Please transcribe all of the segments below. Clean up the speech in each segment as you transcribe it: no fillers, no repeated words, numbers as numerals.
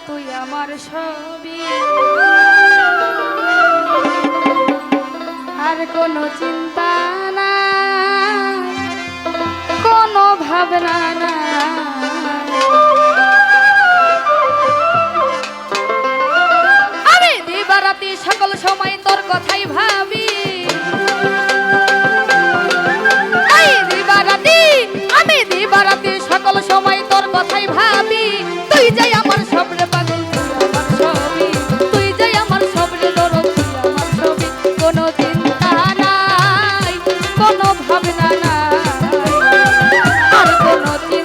তুই আমার সবই, আর কোনো চিন্তা না, কোনো ভাবনা না। আমি দিবারাতি সকল সময় তোর কথাই ভাবি, আমি দিবারাতি সকল সময় তোর কথাই ভাবি। তুই যাই আমার সবরে পাগল, তুই আমার সবই, তুই যাই আমার সবরে দরদ, তুই আমার সবই। কোনো চিন্তা নাই, কোনো ভাবনা নাই, আর কোনো চিন্তা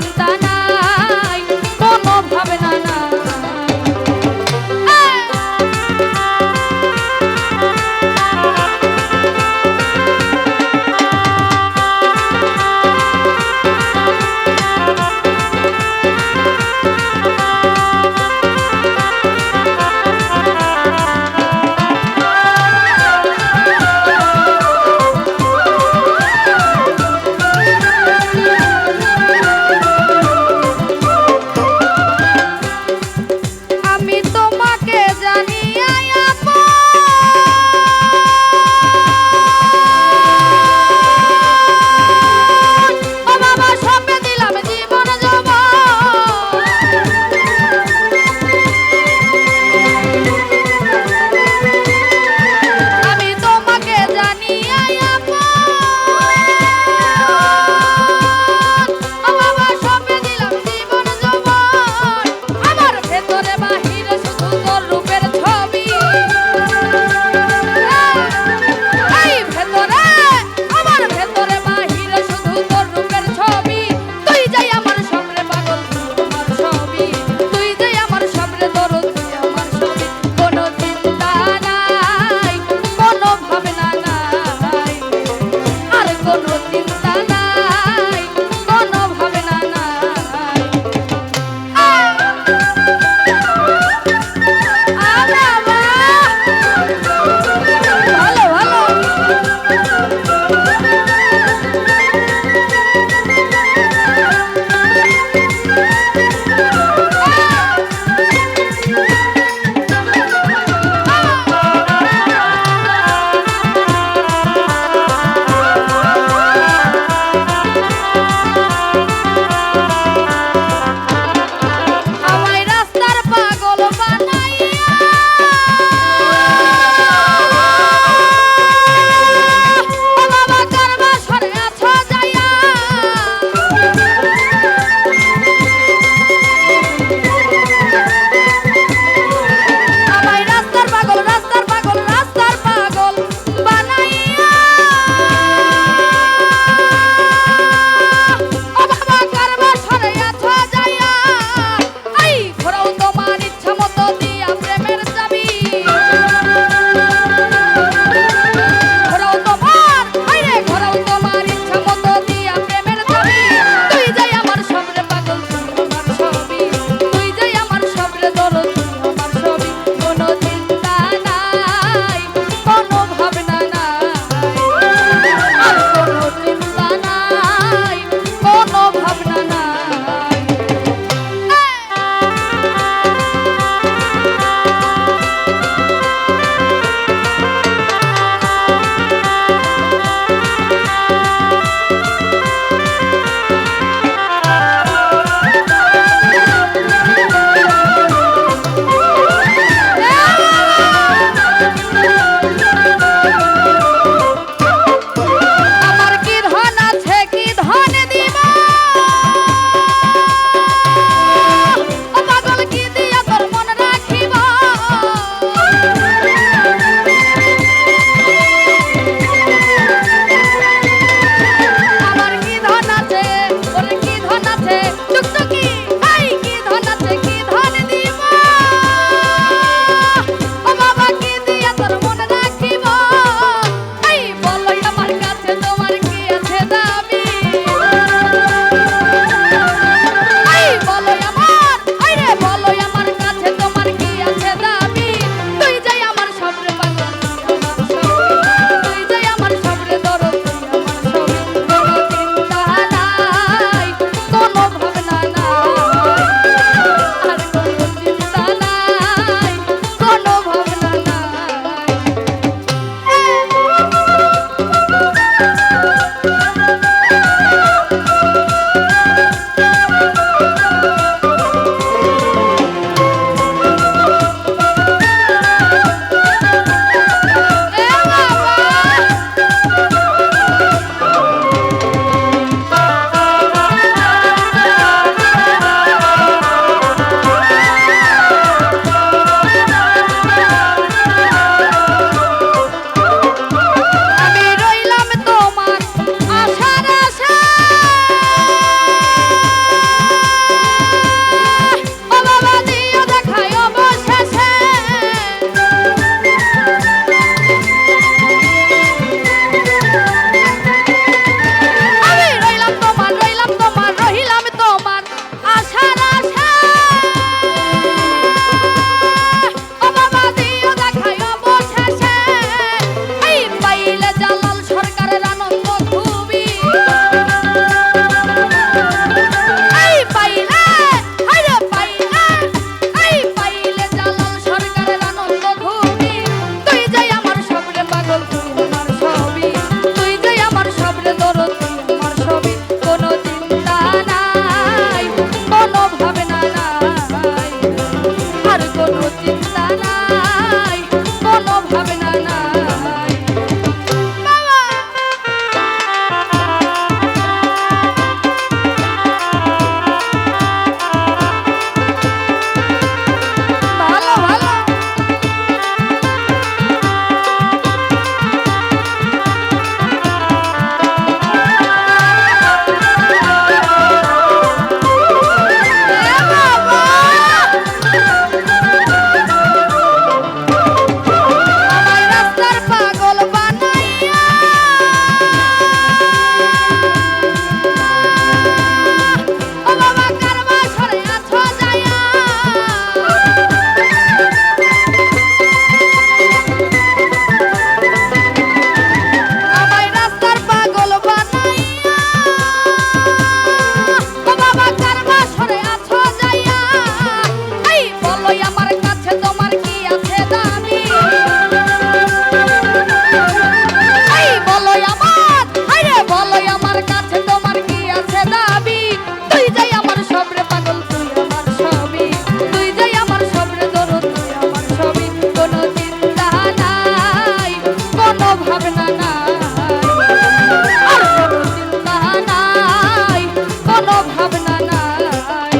ভাবনা নাই।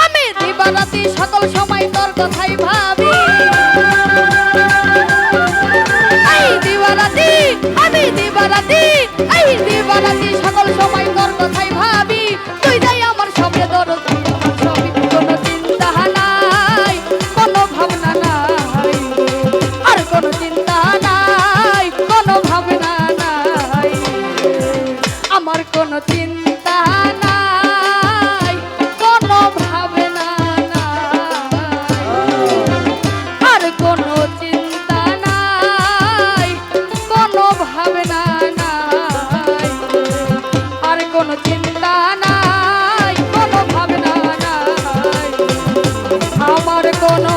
আমি দিবারাতি সকল সময় তোর কথাই ভাবি, এই দিবারাতি, আমি দিবারাতি, এই দিবারাতি সকল সময় তোর কথাই ভাবি। তুই যাই আমার সবে দরদি আমার সবই, কোনো চিন্তা নাই, কোনো ভাবনা নাই, আর কোনো চিন্তা নাই, কোনো ভাবনা নাই, আমার কোনো চিন্তা নাই, কোনো ভাবনা নাই, আর কোনো চিন্তা নাই, কোনো ভাবনা নাই, আর কোনো চিন্তা নাই, কোনো ভাবনা নাই, আমার কোনো